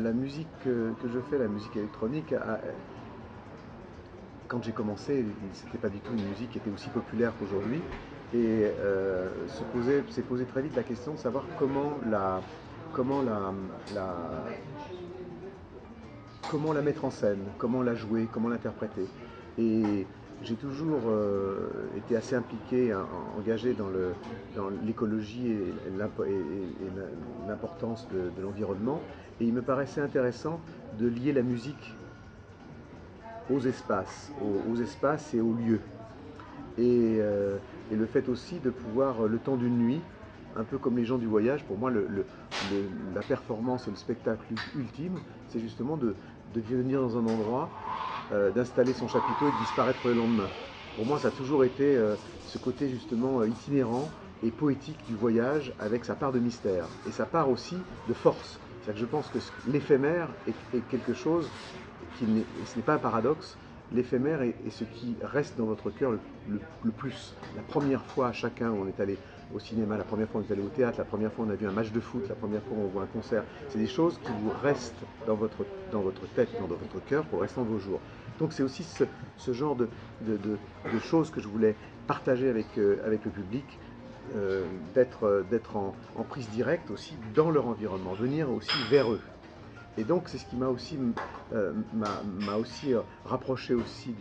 la musique que je fais, la musique électronique, quand j'ai commencé, c'était pas du tout une musique qui était aussi populaire qu'aujourd'hui. Et s'est posé très vite la question de savoir comment la, comment la mettre en scène, comment la jouer, comment l'interpréter. Et j'ai toujours été assez impliqué, engagé dans l'écologie et l'importance de l'environnement. Et il me paraissait intéressant de lier la musique aux espaces et aux lieux. Et, euh, et le fait aussi de pouvoir, le temps d'une nuit, un peu comme les gens du voyage, pour moi, la performance et le spectacle ultime, c'est justement de venir dans un endroit, d'installer son chapiteau et de disparaître le lendemain. Pour moi, ça a toujours été ce côté justement itinérant et poétique du voyage avec sa part de mystère et sa part aussi de force. C'est-à-dire que je pense que l'éphémère est quelque chose ce n'est pas un paradoxe. L'éphémère est ce qui reste dans votre cœur le plus. La première fois, chacun, on est allé au cinéma, la première fois on est allé au théâtre, la première fois on a vu un match de foot, la première fois on voit un concert. C'est des choses qui vous restent dans votre tête, dans votre cœur pour le restant de vos jours. Donc c'est aussi ce genre de choses que je voulais partager avec le public, d'être en prise directe aussi dans leur environnement, venir aussi vers eux. Et donc c'est ce qui m'a aussi rapproché aussi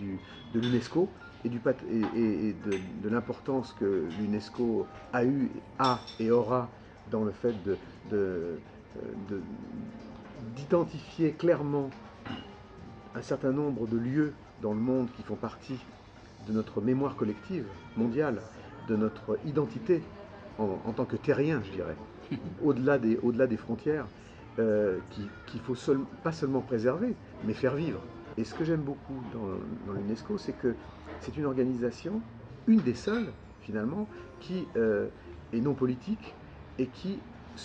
de l'UNESCO et de l'importance que l'UNESCO a et aura dans le fait de- d'identifier clairement un certain nombre de lieux dans le monde qui font partie de notre mémoire collective mondiale, de notre identité en tant que terrien, je dirais, au-delà des frontières, qu'il faut pas seulement préserver, mais faire vivre. Et ce que j'aime beaucoup dans l'UNESCO, c'est que c'est une organisation, une des seules finalement, qui est non politique et qui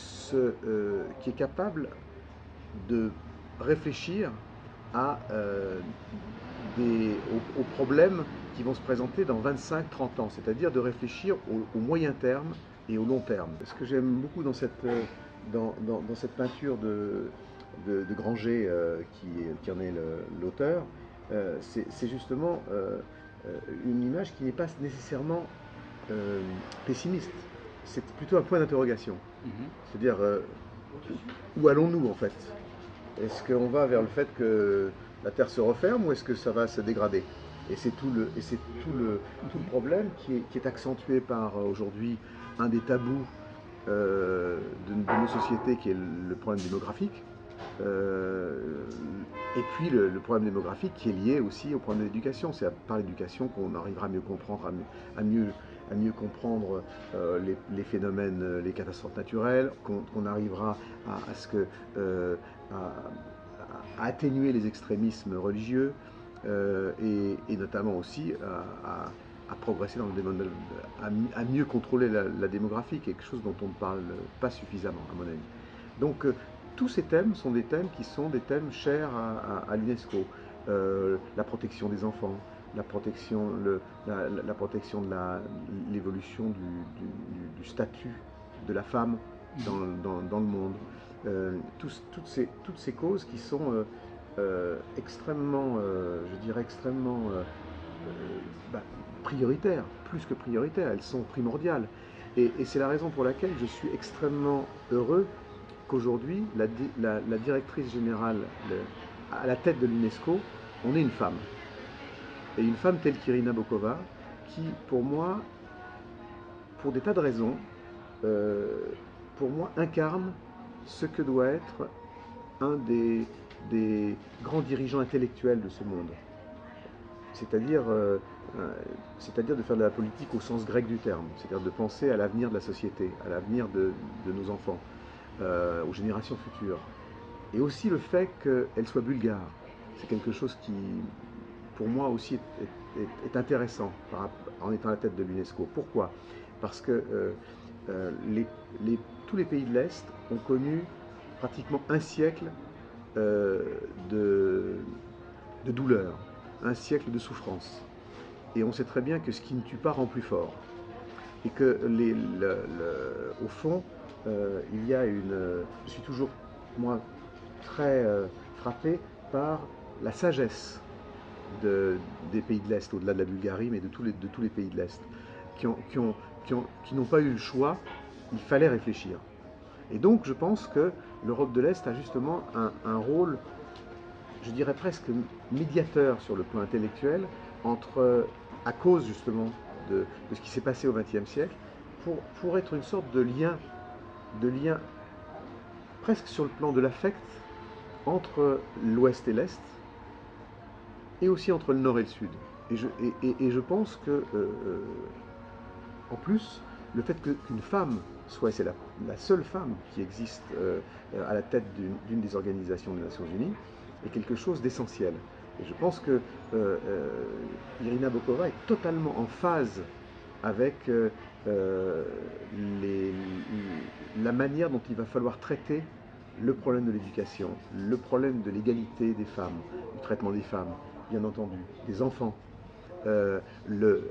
est capable de réfléchir aux problèmes qui vont se présenter dans 25-30 ans, c'est-à-dire de réfléchir au moyen terme et au long terme. Ce que j'aime beaucoup dans cette peinture de Granger, qui en est l'auteur, c'est justement une image qui n'est pas nécessairement euh, pessimiste, c'est plutôt un point d'interrogation. Mhm. C'est-à-dire, où allons-nous en fait? Est-ce qu'on va vers le fait que la Terre se referme ou est-ce que ça va se dégrader? Et c'est tout le problème qui est accentué par aujourd'hui un des tabous de nos sociétés qui est le problème démographique. Euh, et puis le problème démographique qui est lié aussi au problème de l'éducation. C'est par l'éducation qu'on arrivera à mieux comprendre, à mieux comprendre les phénomènes, les catastrophes naturelles, qu'on arrivera à ce que à atténuer les extrémismes religieux et notamment aussi à progresser dans le domaine, à mieux contrôler la démographie, quelque chose dont on ne parle pas suffisamment, à mon avis. Donc, tous ces thèmes sont des thèmes qui sont des thèmes chers à l'UNESCO. La protection des enfants, la protection de l'évolution du statut de la femme Mhm. dans le monde. Toutes ces causes qui sont extrêmement, je dirais extrêmement bah, prioritaires, plus que prioritaires, elles sont primordiales. Et c'est la raison pour laquelle je suis extrêmement heureux qu'aujourd'hui, la directrice générale à la tête de l'UNESCO, on ait une femme. Et une femme telle qu'Irina Bokova, qui, pour moi, pour des tas de raisons, euh, pour moi, incarne ce que doit être un des grands dirigeants intellectuels de ce monde. C'est-à-dire euh, c'est-à-dire de faire de la politique au sens grec du terme, c'est-à-dire de penser à l'avenir de la société, à l'avenir de nos enfants, aux générations futures. Et aussi le fait qu'elle soit bulgare, c'est quelque chose qui, pour moi aussi, est intéressant en étant à la tête de l'UNESCO. Pourquoi? Parce que euh, les, tous les pays de l'Est ont connu pratiquement un siècle euh, de, de douleur, un siècle de souffrance. Et on sait très bien que ce qui ne tue pas rend plus fort. Et que, au fond, il y a une. Je suis toujours, moi, très frappé par la sagesse des pays de l'Est, au-delà de la Bulgarie, mais de tous les pays de l'Est, qui n'ont pas eu le choix, il fallait réfléchir. Et donc je pense que l'Europe de l'Est a justement un rôle, je dirais presque médiateur sur le plan intellectuel, à cause justement de ce qui s'est passé au XXe siècle, pour être une sorte de lien presque sur le plan de l'affect entre l'Ouest et l'Est, et aussi entre le Nord et le Sud. Et je pense que, en plus, le fait qu'une femme soit, c'est la seule femme qui existe à la tête d'une des organisations des Nations Unies, est quelque chose d'essentiel. Et je pense que Irina Bokova est totalement en phase avec les, la manière dont il va falloir traiter le problème de l'éducation, le problème de l'égalité des femmes, du traitement des femmes, bien entendu, des enfants, le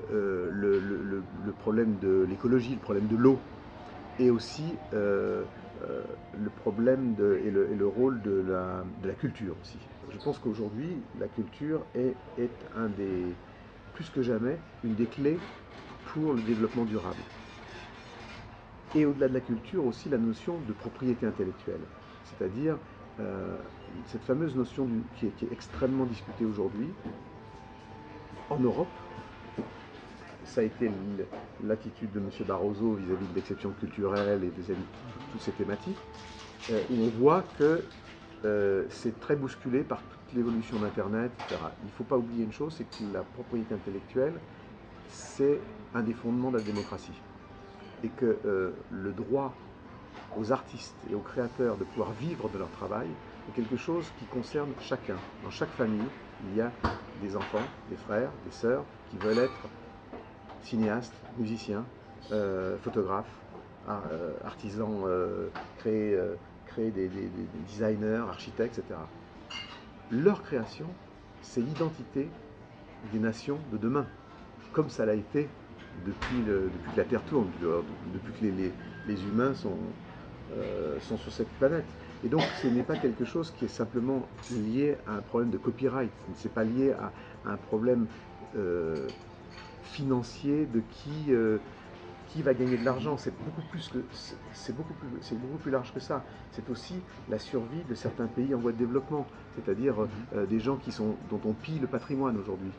problème de l'écologie, le problème de l'eau, et aussi le problème et le rôle de la culture aussi. Je pense qu'aujourd'hui, la culture est plus que jamais, une des clés pour le développement durable. Et au-delà de la culture, aussi la notion de propriété intellectuelle, c'est-à-dire cette fameuse notion qui est extrêmement discutée aujourd'hui en Europe. Ça a été l'attitude de M. Barroso vis-à-vis de l'exception culturelle et vis-à-vis de toutes ces thématiques, où on voit que c'est très bousculé par toute l'évolution d'Internet, etc. Il ne faut pas oublier une chose, c'est que la propriété intellectuelle, c'est un des fondements de la démocratie. Et que le droit aux artistes et aux créateurs de pouvoir vivre de leur travail est quelque chose qui concerne chacun. Dans chaque famille, il y a des enfants, des frères, des sœurs qui veulent être cinéastes, musiciens, photographes, artisans, créer des designers, architectes, etc. Leur création, c'est l'identité des nations de demain, comme ça l'a été depuis que la Terre tourne, depuis que les humains sont sur cette planète. Et donc ce n'est pas quelque chose qui est simplement lié à un problème de copyright, ce n'est pas lié à un problème financier de qui va gagner de l'argent. C'est beaucoup plus large que ça. C'est aussi la survie de certains pays en voie de développement, c'est-à-dire des gens dont on pille le patrimoine aujourd'hui,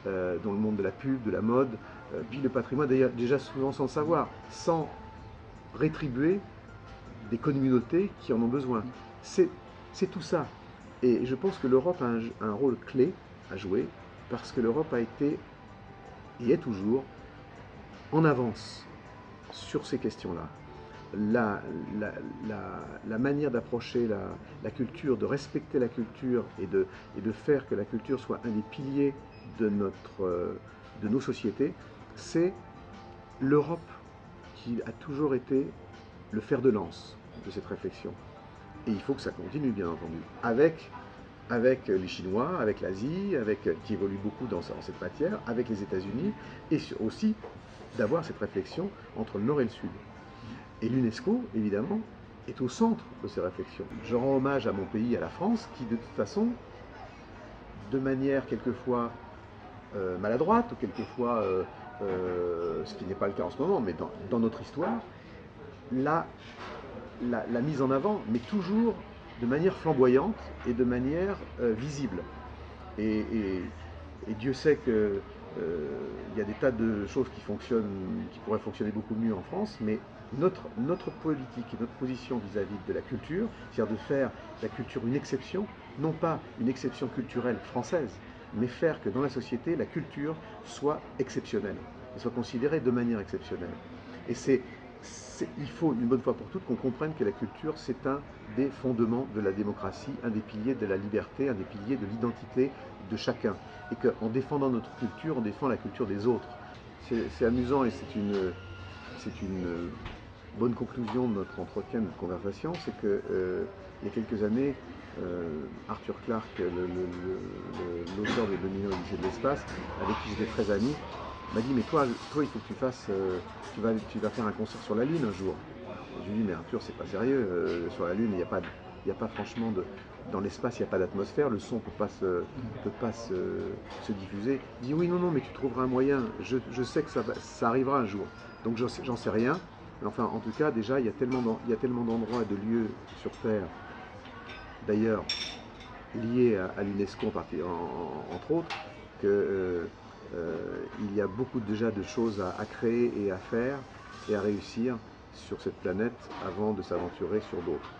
dans le monde de la pub, de la mode, pille le patrimoine, d'ailleurs déjà souvent sans le savoir, sans rétribuer des communautés qui en ont besoin. C'est tout ça. Et je pense que l'Europe a un rôle clé à jouer, parce que l'Europe a été, et est toujours, en avance sur ces questions-là. La manière d'approcher la culture, de respecter la culture et de faire que la culture soit un des piliers de nos sociétés, c'est l'Europe qui a toujours été le fer de lance de cette réflexion. Et il faut que ça continue, bien entendu, avec les Chinois, avec l'Asie, qui évolue beaucoup dans cette matière, avec les États-Unis, et aussi d'avoir cette réflexion entre le Nord et le Sud. Et l'UNESCO, évidemment, est au centre de ces réflexions. Je rends hommage à mon pays, à la France, qui de toute façon, de manière quelquefois maladroite, ou quelquefois, ce qui n'est pas le cas en ce moment, mais dans notre histoire, la mise en avant, mais toujours de manière flamboyante et de manière visible. Et Dieu sait que il y a des tas de choses qui pourraient fonctionner beaucoup mieux en France, mais notre politique et notre position vis-à-vis de la culture, c'est-à-dire de faire la culture une exception, non pas une exception culturelle française, mais faire que dans la société, la culture soit exceptionnelle, et soit considérée de manière exceptionnelle. Et il faut une bonne fois pour toutes qu'on comprenne que la culture, c'est un des fondements de la démocratie, un des piliers de la liberté, un des piliers de l'identité de chacun. Et qu'en défendant notre culture, on défend la culture des autres. C'est amusant, et c'est une bonne conclusion de notre entretien, de notre conversation, c'est que il y a quelques années, Arthur Clarke, l'auteur de Domino Odyssée de l'espace, avec qui j'étais très ami, m'a dit, mais toi, il faut que tu fasses, tu vas faire un concert sur la Lune un jour. Et je lui ai dit, mais Arthur, c'est pas sérieux, sur la Lune, il n'y a pas franchement dans l'espace, il n'y a pas d'atmosphère, le son ne peut pas se diffuser. Il dit oui, non, non, mais tu trouveras un moyen, je sais que ça arrivera un jour. Donc j'en sais rien, mais enfin, en tout cas, déjà, il y a tellement d'endroits et de lieux sur Terre, d'ailleurs, liés à l'UNESCO entre autres, que il y a beaucoup déjà de choses à créer et à faire et à réussir sur cette planète avant de s'aventurer sur d'autres.